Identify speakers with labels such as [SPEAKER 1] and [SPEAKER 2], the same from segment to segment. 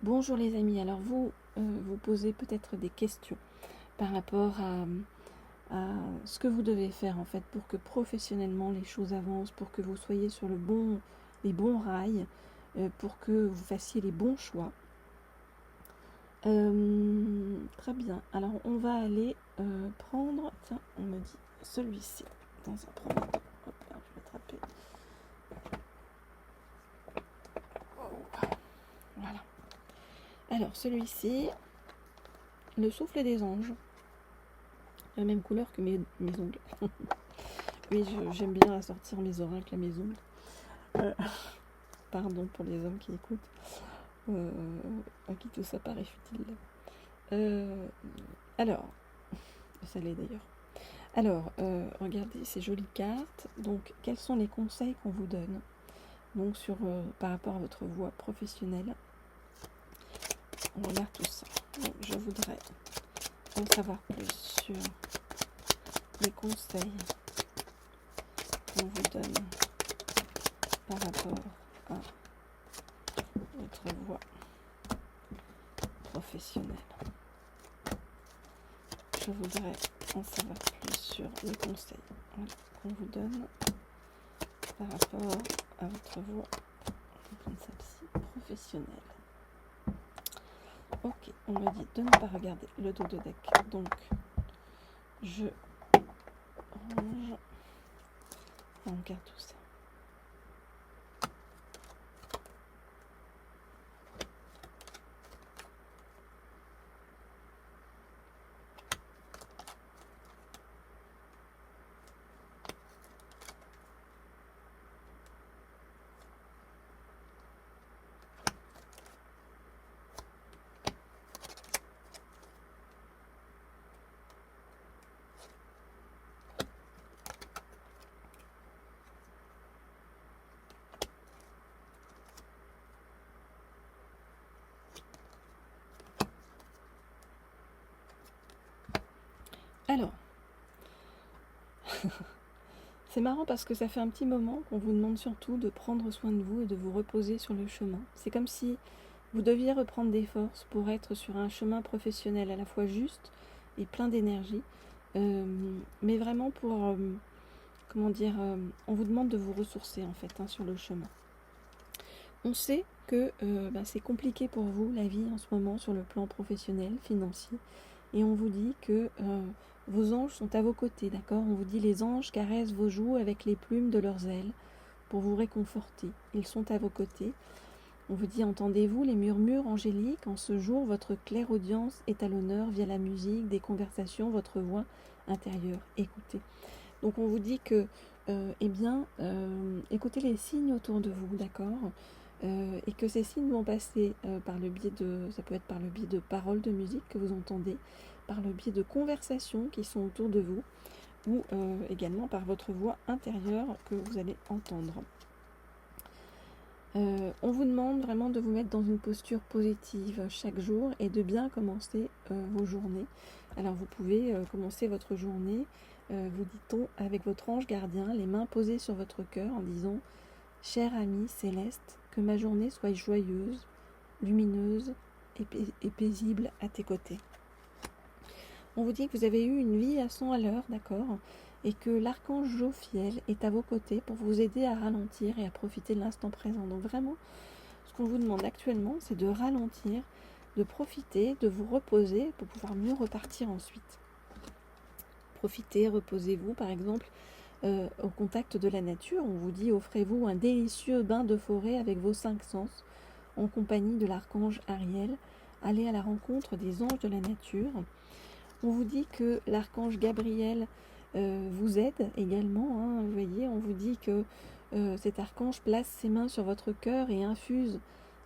[SPEAKER 1] Bonjour les amis, alors vous vous posez peut-être des questions par rapport à ce que vous devez faire en fait pour que professionnellement les choses avancent, pour que vous soyez sur les bons rails, pour que vous fassiez les bons choix. Très bien, alors on va aller prendre, tiens on me dit celui-ci dans un premier temps. Hop là, je vais attraper. Voilà. Alors celui-ci, le souffle des anges. La même couleur que mes ongles. Oui, j'aime bien assortir mes oracles à mes ongles. Pardon pour les hommes qui écoutent, à qui tout ça paraît futile. Alors, ça l'est d'ailleurs. Alors, regardez ces jolies cartes. Donc, quels sont les conseils qu'on vous donne donc par rapport à votre voie professionnelle? On regarde tout ça. Donc, je voudrais en savoir plus sur les conseils qu'on vous donne par rapport à votre voie professionnelle. Je voudrais en savoir plus sur les conseils qu'on vous donne par rapport à votre voie professionnelle. Ok, on me dit de ne pas regarder le dos de deck, donc je range et on regarde tout ça. Alors, c'est marrant parce que ça fait un petit moment qu'on vous demande surtout de prendre soin de vous et de vous reposer sur le chemin. C'est comme si vous deviez reprendre des forces pour être sur un chemin professionnel à la fois juste et plein d'énergie, mais vraiment pour, on vous demande de vous ressourcer en fait sur le chemin. On sait que c'est compliqué pour vous la vie en ce moment sur le plan professionnel, financier, et on vous dit que vos anges sont à vos côtés, d'accord? On vous dit les anges caressent vos joues avec les plumes de leurs ailes pour vous réconforter. Ils sont à vos côtés. On vous dit entendez-vous les murmures angéliques? En ce jour, votre clairaudience est à l'honneur via la musique, des conversations, votre voix intérieure. Écoutez. Donc on vous dit que, écoutez les signes autour de vous, d'accord? Et que ces signes vont passer ça peut être par le biais de paroles de musique que vous entendez, par le biais de conversations qui sont autour de vous, ou également par votre voix intérieure que vous allez entendre. On vous demande vraiment de vous mettre dans une posture positive chaque jour et de bien commencer vos journées. Alors vous pouvez commencer votre journée, vous dit-on, avec votre ange gardien, les mains posées sur votre cœur en disant « Cher ami céleste, que ma journée soit joyeuse, lumineuse et paisible à tes côtés. » On vous dit que vous avez eu une vie à 100 à l'heure, d'accord, et que l'archange Jophiel est à vos côtés pour vous aider à ralentir et à profiter de l'instant présent. Donc vraiment, ce qu'on vous demande actuellement, c'est de ralentir, de profiter, de vous reposer pour pouvoir mieux repartir ensuite. Profitez, reposez-vous par exemple au contact de la nature. On vous dit offrez-vous un délicieux bain de forêt avec vos 5 sens en compagnie de l'archange Ariel. Allez à la rencontre des anges de la nature. On vous dit que l'archange Gabriel vous aide également. Vous voyez, on vous dit que cet archange place ses mains sur votre cœur et infuse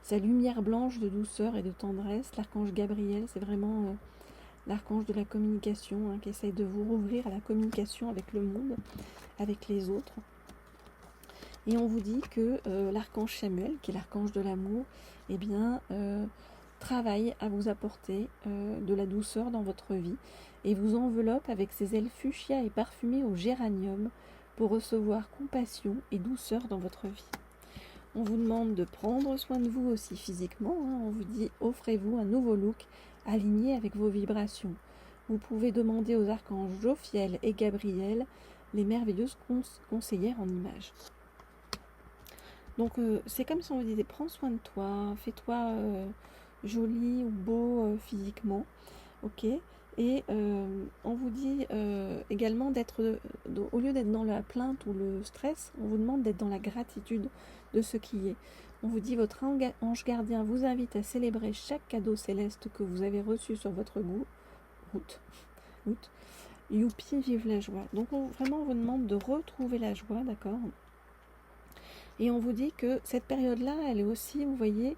[SPEAKER 1] sa lumière blanche de douceur et de tendresse. L'archange Gabriel, c'est vraiment l'archange de la communication qui essaye de vous rouvrir à la communication avec le monde, avec les autres. Et on vous dit que l'archange Samuel, qui est l'archange de l'amour, travaille à vous apporter de la douceur dans votre vie et vous enveloppe avec ses ailes fuchsia et parfumées au géranium pour recevoir compassion et douceur dans votre vie. On vous demande de prendre soin de vous aussi physiquement. On vous dit offrez-vous un nouveau look aligné avec vos vibrations. Vous pouvez demander aux archanges Jophiel et Gabriel, les merveilleuses conseillères en images. Donc c'est comme si on vous disait prends soin de toi, fais-toi joli ou beau physiquement, ok. Et on vous dit également d'être, au lieu d'être dans la plainte ou le stress, on vous demande d'être dans la gratitude de ce qui est. On vous dit votre ange gardien vous invite à célébrer chaque cadeau céleste que vous avez reçu sur votre route. Youpi, vive la joie. Donc vraiment on vous demande de retrouver la joie, d'accord. Et on vous dit que cette période-là, elle est aussi, vous voyez,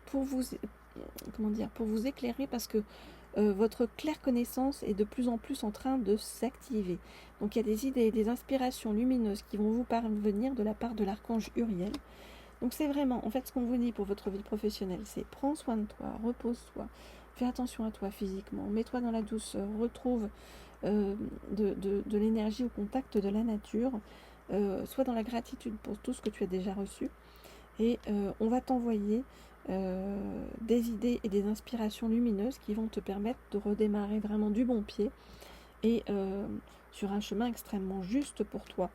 [SPEAKER 1] pour vous éclairer, parce que votre claire connaissance est de plus en plus en train de s'activer. Donc il y a des idées, des inspirations lumineuses qui vont vous parvenir de la part de l'archange Uriel. Donc c'est vraiment, en fait, ce qu'on vous dit pour votre vie professionnelle, c'est prends soin de toi, repose-toi, fais attention à toi physiquement, mets-toi dans la douceur, retrouve de l'énergie au contact de la nature, sois dans la gratitude pour tout ce que tu as déjà reçu, et on va t'envoyer des idées et des inspirations lumineuses qui vont te permettre de redémarrer vraiment du bon pied et sur un chemin extrêmement juste pour toi,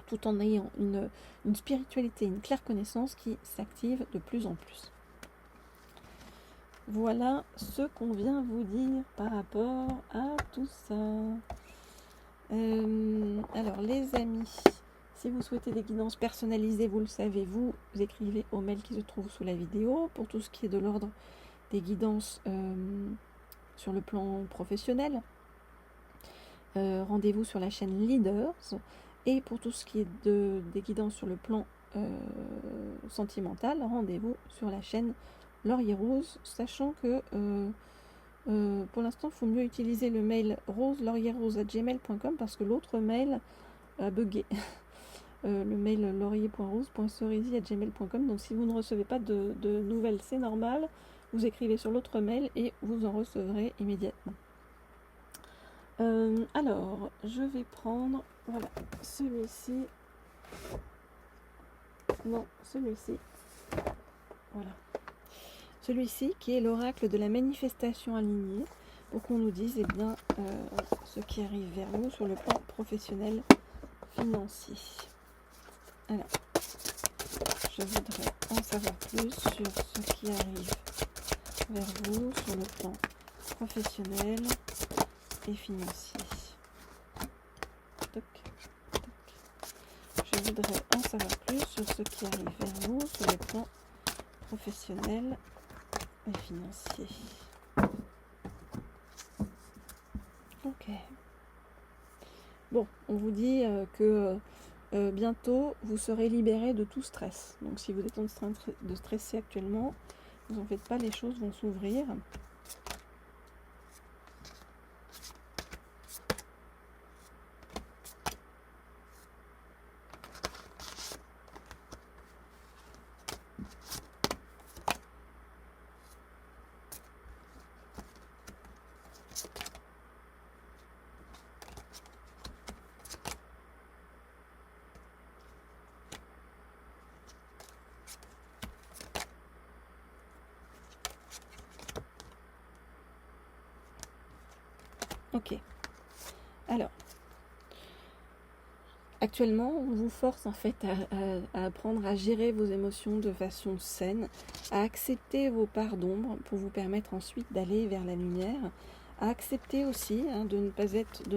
[SPEAKER 1] tout en ayant une spiritualité, une claire connaissance qui s'active de plus en plus. Voilà ce qu'on vient vous dire par rapport à tout ça. Alors les amis, si vous souhaitez des guidances personnalisées, vous le savez, vous écrivez au mail qui se trouve sous la vidéo. Pour tout ce qui est de l'ordre des guidances sur le plan professionnel, rendez-vous sur la chaîne Leaders. Et pour tout ce qui est des guidances sur le plan sentimental, rendez-vous sur la chaîne Laurier Rose, sachant que pour l'instant, il faut mieux utiliser le mail rose-laurierrose@gmail.com parce que l'autre mail a bugué. Le mail laurier.rose.cerisi@gmail.com. Donc si vous ne recevez pas de nouvelles, c'est normal. Vous écrivez sur l'autre mail et vous en recevrez immédiatement. Alors, je vais prendre, voilà, celui-ci. Non, celui-ci. Voilà. Celui-ci qui est l'oracle de la manifestation alignée, pour qu'on nous dise bien, ce qui arrive vers nous sur le plan professionnel financier. Alors, je voudrais en savoir plus sur ce qui arrive vers vous sur le plan professionnel et financier. Toc, toc. Je voudrais en savoir plus sur ce qui arrive vers vous sur le plan professionnel et financier. Ok. Bon, on vous dit que bientôt vous serez libéré de tout stress. Donc si vous êtes en train de stresser actuellement, vous en faites pas, les choses vont s'ouvrir. Ok. Alors, actuellement, on vous force en fait à apprendre à gérer vos émotions de façon saine, à accepter vos parts d'ombre pour vous permettre ensuite d'aller vers la lumière, à accepter aussi de ne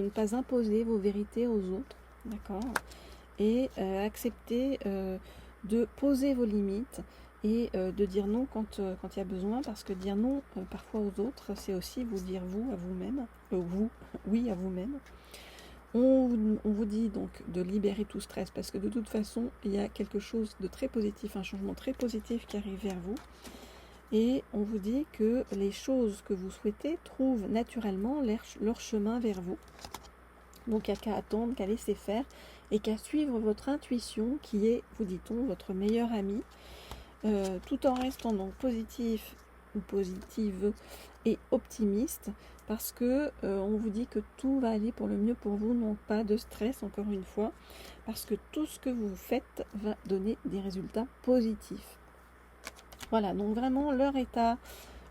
[SPEAKER 1] pas imposer vos vérités aux autres, d'accord, et accepter de poser vos limites et de dire non quand il y a besoin, parce que dire non parfois aux autres, c'est aussi vous dire vous à vous-même, oui à vous-même. On vous dit donc de libérer tout stress, parce que de toute façon, il y a quelque chose de très positif, un changement très positif qui arrive vers vous. Et on vous dit que les choses que vous souhaitez trouvent naturellement leur chemin vers vous. Donc il n'y a qu'à attendre, qu'à laisser faire et qu'à suivre votre intuition qui est, vous dit-on, votre meilleur ami, tout en restant donc positif ou positive et optimiste, parce que on vous dit que tout va aller pour le mieux pour vous, non pas de stress encore une fois, parce que tout ce que vous faites va donner des résultats positifs. Voilà, donc vraiment l'heure est à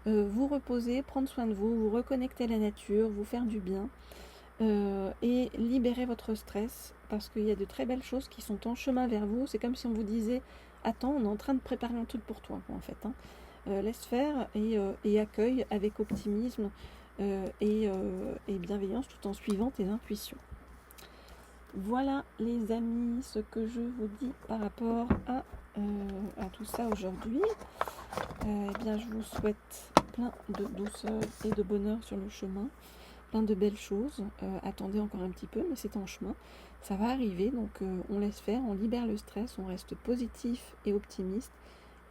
[SPEAKER 1] vous reposer, prendre soin de vous, vous reconnecter à la nature, vous faire du bien et libérer votre stress, parce qu'il y a de très belles choses qui sont en chemin vers vous. C'est comme si on vous disait attends, on est en train de préparer un truc pour toi en fait, hein. Laisse faire et accueille avec optimisme et bienveillance, tout en suivant tes intuitions. Voilà les amis ce que je vous dis par rapport à tout ça aujourd'hui. Eh bien, je vous souhaite plein de douceur et de bonheur sur le chemin, plein de belles choses. Attendez encore un petit peu, mais c'est en chemin. Ça va arriver, donc on laisse faire, on libère le stress, on reste positif et optimiste.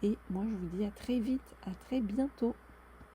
[SPEAKER 1] Et moi, je vous dis à très vite, à très bientôt.